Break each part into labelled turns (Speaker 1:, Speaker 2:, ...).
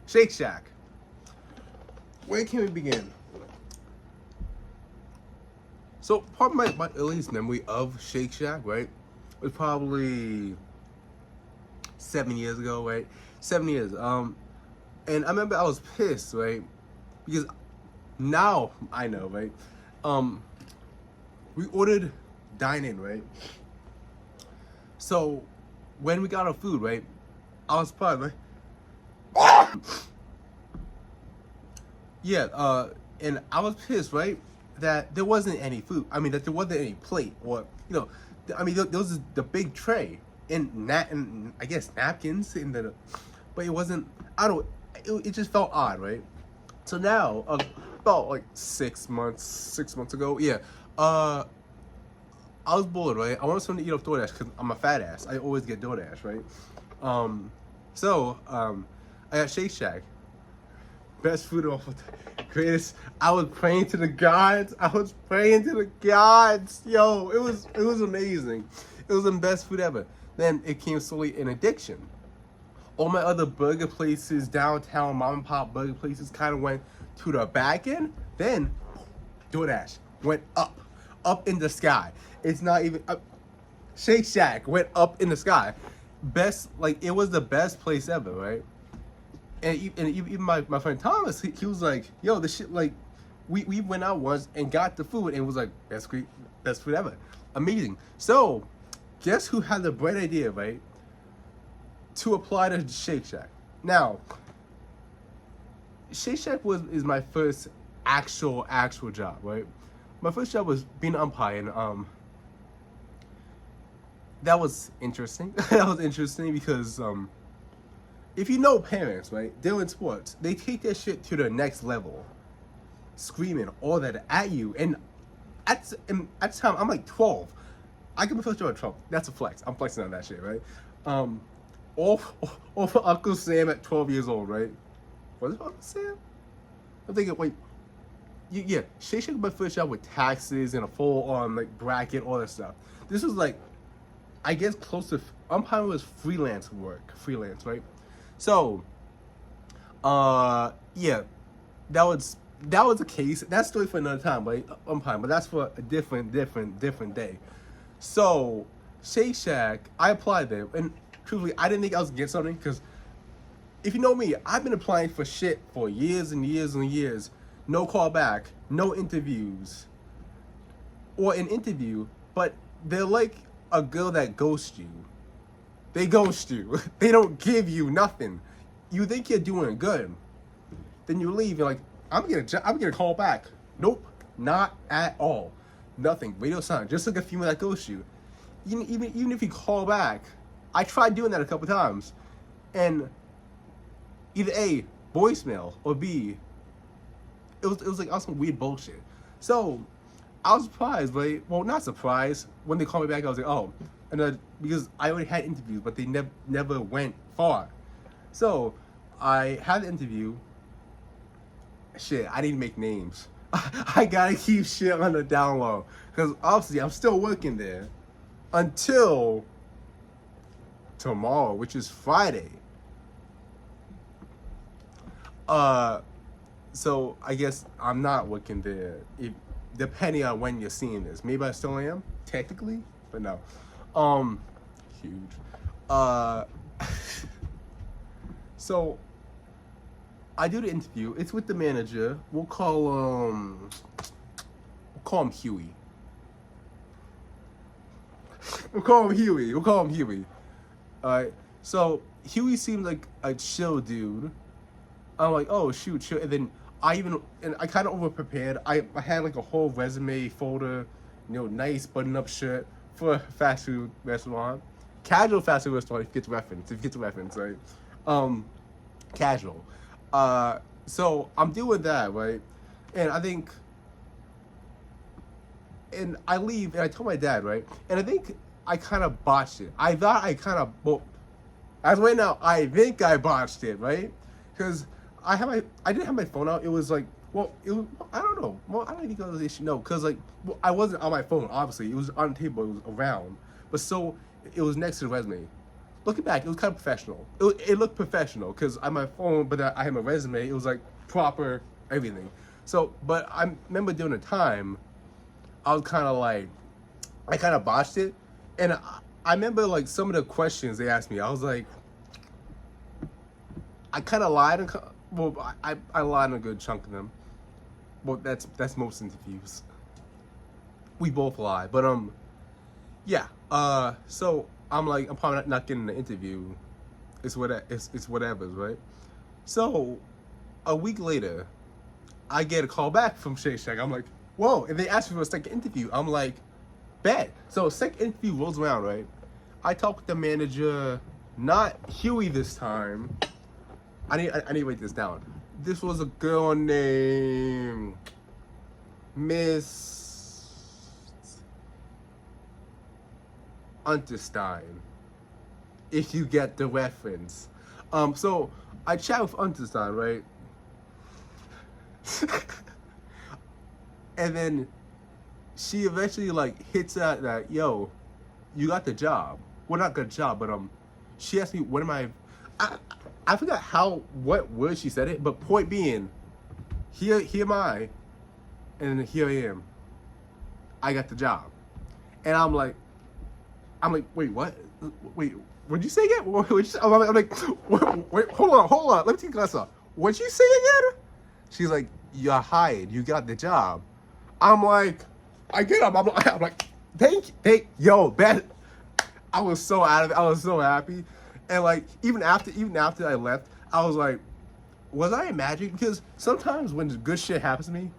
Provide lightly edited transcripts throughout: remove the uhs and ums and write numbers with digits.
Speaker 1: Shake Shack. Where can we begin? So part of my earliest memory of Shake Shack, right, was probably 7 years ago, right? 7 years. And I remember I was pissed, right? Because now I know, right? We ordered dine-in, right? So when we got our food, right, I was surprised, right? Yeah, and I was pissed, right, that there wasn't any food. I mean, that there wasn't any plate, or I mean, there was the big tray and I guess napkins in the, but it wasn't. I don't. It just felt odd, right? So now, about like 6 months ago, yeah. I was bored, right? I wanted something to eat off DoorDash because I'm a fat ass. I always get DoorDash, right? I got Shake Shack. Best food of all the greatest. I was praying to the gods. Yo, it was amazing. It was the best food ever. Then it came slowly an addiction. All my other burger places, downtown mom and pop burger places, kind of went to the back end. Then DoorDash went up in the sky. It's not even Shake Shack went up in the sky. Best, like, it was the best place ever, right? And even my friend Thomas, he was like, yo, this shit, like, we went out once and got the food and it was like, best food ever. Amazing. So, guess who had the bright idea, right, to apply to Shake Shack? Now, Shake Shack is my first actual job, right? My first job was being an umpire, and that was interesting. That was interesting because if you know parents, right, they're in sports, they take their shit to the next level, screaming all that at you. And at the time, I'm like 12. I get my first job at 12. That's a flex. I'm flexing on that shit, right? All for Uncle Sam at 12 years old, right? Was it Uncle Sam? I'm thinking, wait. Yeah, Shake Shack was my first job with taxes and a full like bracket, all that stuff. This was like, I guess close to umpiring was freelance, right? So, yeah, that was the case. That's story for another time, right? Umpiring, but that's for a different day. So, Shake Shack, I applied there, and truthfully, I didn't think I was gonna get something because if you know me, I've been applying for shit for years and years and years. No call back, no interviews, or an interview, but they're like a girl that ghosts you. They ghost you. They don't give you nothing. You think you're doing good, then you leave. You're like, I'm gonna call back. Nope, not at all. Nothing. Radio silent. Just like a female that ghosts you. Even if you call back, I tried doing that a couple times, and either A, voicemail, or B, it was like some weird bullshit. So I was surprised, right? Well, not surprised. When they called me back, I was like, oh, and because I already had interviews, but they never went far. So I had the interview. Shit, I didn't make names. I gotta keep shit on the down low because obviously I'm still working there until tomorrow, which is Friday. So I guess I'm not working there, depending on when you're seeing this. Maybe I still am, technically, but no. Huge. So I do the interview. It's with the manager. We'll call him Huey. We'll call him Huey. Alright. So Huey seems like a chill dude. I'm like, oh shoot, chill. And then I kind of over prepared. I had like a whole resume folder, nice button up shirt for a fast food restaurant, casual fast food restaurant. If you get the reference, right? Casual. So I'm doing that, right? And I leave and I tell my dad, right? And I think I kind of botched it. I thought I kind of, well, as right now, I think I botched it, right? Because I didn't have my phone out. It was like, well, I don't know. Well, I don't think it was an issue. No, because like, well, I wasn't on my phone. Obviously, it was on the table. It was around, but so it was next to the resume. looking back, it was kind of professional. It looked professional because on my phone, but I had my resume. It was like proper everything. So, but I remember during the time, I was kind of like, I kind of botched it, and I remember like some of the questions they asked me. I was like, I kind of lied. Well, I lied on a good chunk of them. Well, that's most interviews. We both lie, but yeah. So I'm like, I'm probably not getting the interview. It's whatever's, right? So a week later, I get a call back from Shake Shack. I'm like, whoa! And they asked me for a second interview. I'm like, bet. So second interview rolls around, right? I talk with the manager, not Huey this time. I need to write this down. This was a girl named Miss Unterstein, if you get the reference. So I chat with Unterstein, right? And then she eventually like hits out that, yo, you got the job. Well, not good job, but she asked me what am I forgot what word she said it, but point being, here am I, and here I am. I got the job, and I'm like, wait, what? Wait, what'd you say again? I'm like, wait, hold on, let me take class off. What'd you say again? She's like, you're hired. You got the job. I'm like, I get up. I'm like, thank yo, that. I was so out of it. I was so happy. And like even after I left, I was like, was I imagining? Because sometimes when good shit happens to me,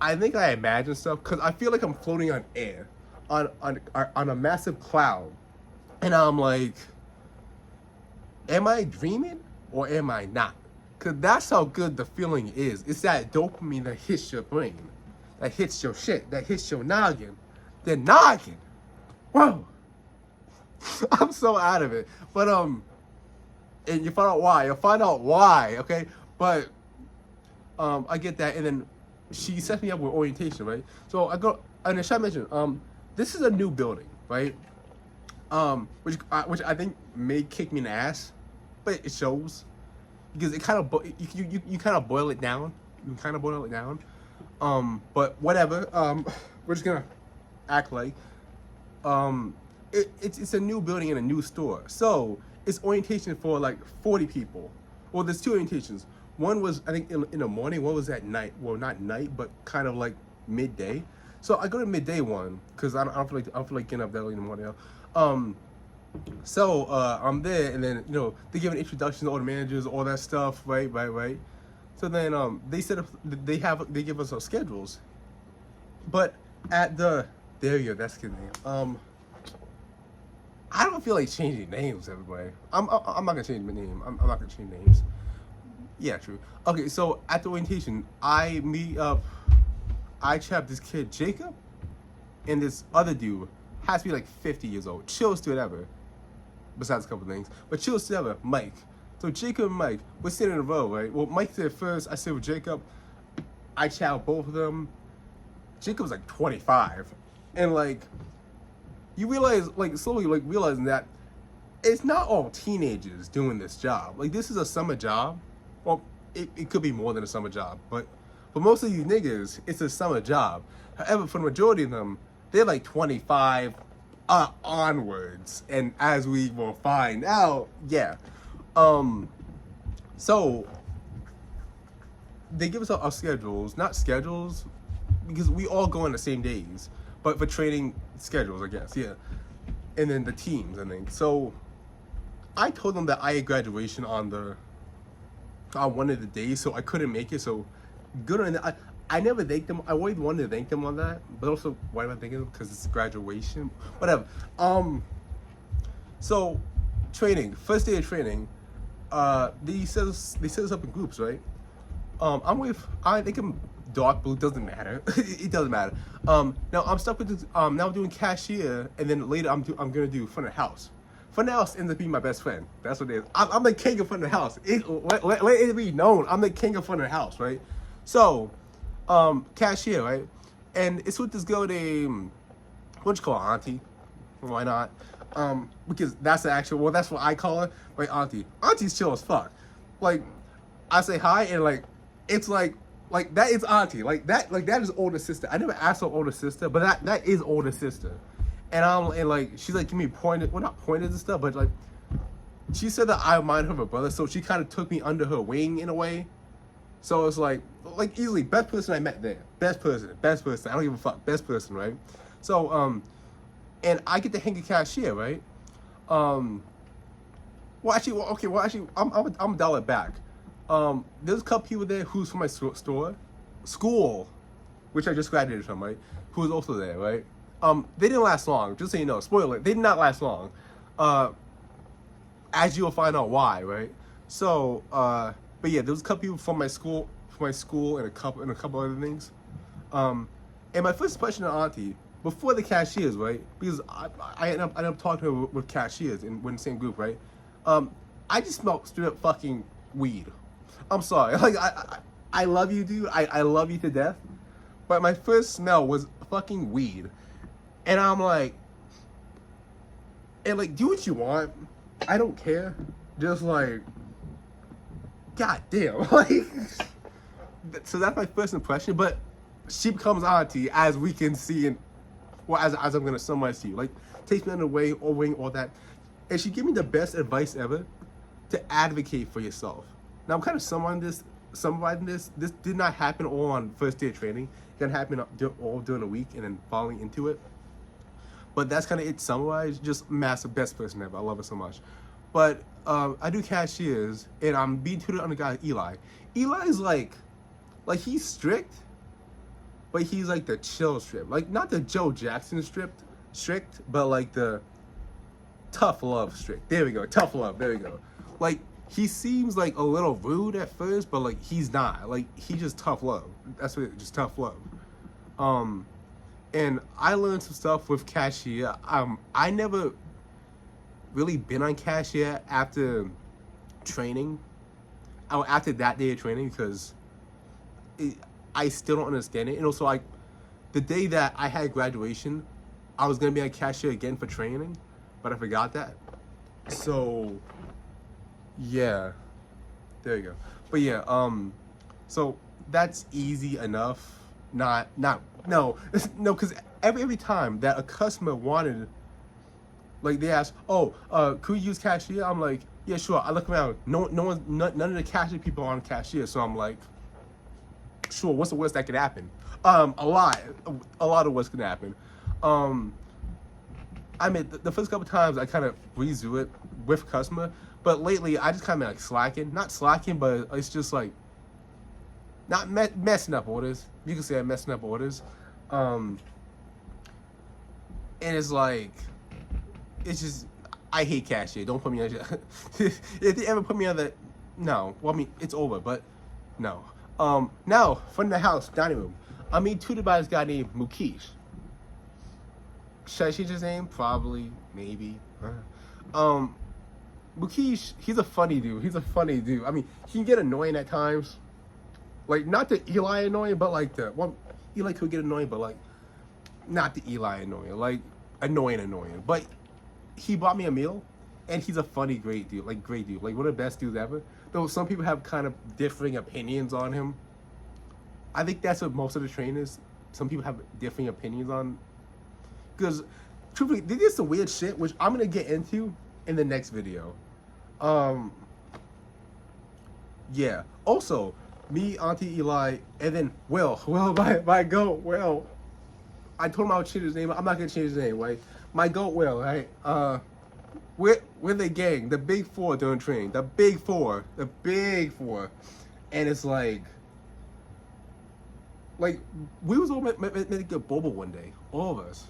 Speaker 1: I think I imagine stuff because I feel like I'm floating on air, on a massive cloud, and I'm like, am I dreaming or am I not? Because that's how good the feeling is. It's that dopamine that hits your brain, that hits your shit, that hits your noggin. The noggin. Whoa. I'm so out of it. But and you find out why. You'll find out why, okay? But I get that, and then she sets me up with orientation, right? So I go, and as I mentioned, this is a new building, right? Which I think may kick me in the ass, but it shows because it kind of you kind of boil it down. You kind of boil it down. But whatever. We're just gonna act like it's a new building in a new store. So it's orientation for like 40 people. Well, there's two orientations. One was, I think, in the morning. One was at night. Well, not night, but kind of like midday. So I go to midday one because I don't feel like getting up that early in the morning. So I'm there, and then they give an introduction to all the managers, all that stuff, right. So then they set up. They give us our schedules, but at the that's his name. I don't feel like changing names, everybody. I'm not gonna change my name. I'm not gonna change names. Yeah, true. Okay, so at the orientation, I meet up. I chat this kid Jacob, and this other dude has to be like 50 years old. Chills to whatever. Besides a couple things, but chills to whatever. Mike. So Jacob and Mike, we're sitting in a row, right? Well, Mike said first. I sit with Jacob. I chat with both of them. Jacob's like 25, and like. You realize, like, slowly, like, realizing that it's not all teenagers doing this job. Like, this is a summer job. Well, it could be more than a summer job, but for most of these niggas, it's a summer job. However, for the majority of them, they're like 25 onwards. And as we will find out, yeah. So, they give us our schedules, not schedules, because we all go on the same days. But for training schedules, I guess, yeah. And then the teams, I think. So I told them that I had graduation on one of the days, so I couldn't make it. So good on that. I never thanked them. I always wanted to thank them on that, but also why am I thanking them? Because it's graduation. Whatever. So training, first day of training, they set us up in groups, right? I think I'm dark blue, doesn't matter. It doesn't matter. Now I'm stuck with this, now I'm doing cashier, and then later I'm gonna do front of house. Front of house ends up being my best friend. That's what it is. I'm the king of front of house. Let it be known, I'm the king of front of house, right? So, cashier, right? And it's with this girl named, what you call her, Auntie? Why not? Because that's the actual, well, that's what I call her, like auntie. Auntie's chill as fuck. Like, I say hi and like, it's like that is auntie. Like that is older sister. I never asked her older sister, but that is older sister. And like, she's like giving me pointed, well not pointed and stuff, but like, she said that I remind her of her brother, so she kind of took me under her wing in a way. So it's like easily best person I met there. Best person. I don't give a fuck. Best person, right? So and I get to hang a cashier, right? I'm gonna dial it back. There's a couple people there who's from my school, which I just graduated from, right? Who was also there, right? They didn't last long. Just so you know, spoiler, they did not last long. As you'll find out why, right? So, but yeah, there was a couple people from my school, and a couple other things. And my first impression of auntie before the cashiers, right? Because I ended up talking to her with cashiers and we're in the same group, right? I just smelled straight up fucking weed. I'm sorry, like I love you, dude. I love you to death, but my first smell was fucking weed, and I'm like, do what you want. I don't care. Just like, god damn, like. So that's my first impression, but she becomes auntie, as we can see, and well, as I'm gonna summarize to you, like, takes me under the way, overwing, all that, and she gave me the best advice ever to advocate for yourself. Now I'm kind of summarizing this. This did not happen all on first day of training. It can happen all during the week and then falling into it. But that's kind of it summarized. Just massive best person ever. I love her so much. But I do cashiers, and I'm being tutored under guy Eli. Eli's like he's strict, but he's like the chill strict. Like not the Joe Jackson strict, but like the tough love strict. There we go. Tough love. There we go. Like he seems like a little rude at first, but like he's not. Like he's just tough love. That's what just tough love. And I learned some stuff with cashier. I never really been on cashier after training. After that day of training, because I still don't understand it. And also, like, the day that I had graduation, I was gonna be on cashier again for training, but I forgot that. So, yeah, there you go. But yeah, so that's easy enough. No, because every time that a customer wanted, like they asked, oh, could we use cashier? I'm like, yeah, sure. I look around, none of the cashier people are on cashier, so I'm like, sure. What's the worst that could happen? A lot of what's gonna happen. I mean, the first couple times I kind of breezed through it with customer, but lately I just kind of like slacking. Not slacking, but it's just like not messing up orders. You can say I'm messing up orders. And it's like, it's just, I hate cashier. Don't put me on. If they ever put me on that, no. Well, I mean, it's over, but no. Now, from the house, dining room, I'm being tutored by this guy named Mukesh. Should I change his name? Probably, maybe. Mukesh, he's a funny dude. I mean, he can get annoying at times. Like, not the Eli annoying, but like Eli could get annoying, but like, not the Eli annoying. Like, annoying. But he bought me a meal, and he's a funny, great dude. Like, one of the best dudes ever. Though some people have kind of differing opinions on him. I think that's what most of the trainers, some people have differing opinions on. Because, truthfully, they did some weird shit, which I'm going to get into in the next video. Yeah. Also, me, Auntie Eli, and then Will, my goat, Will. I told him I would change his name. I'm not going to change his name, right? My goat, Will, right? We're the gang, the big four during training. The big four. And it's like we was all meant to get boba one day. All of us.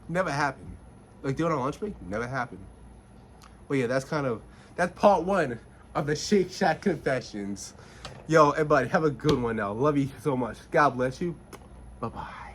Speaker 1: Never happened. Like, doing our lunch break? Never happened. But yeah, that's part one of the Shake Shack Confessions. Yo, everybody, have a good one now. Love you so much. God bless you. Bye-bye.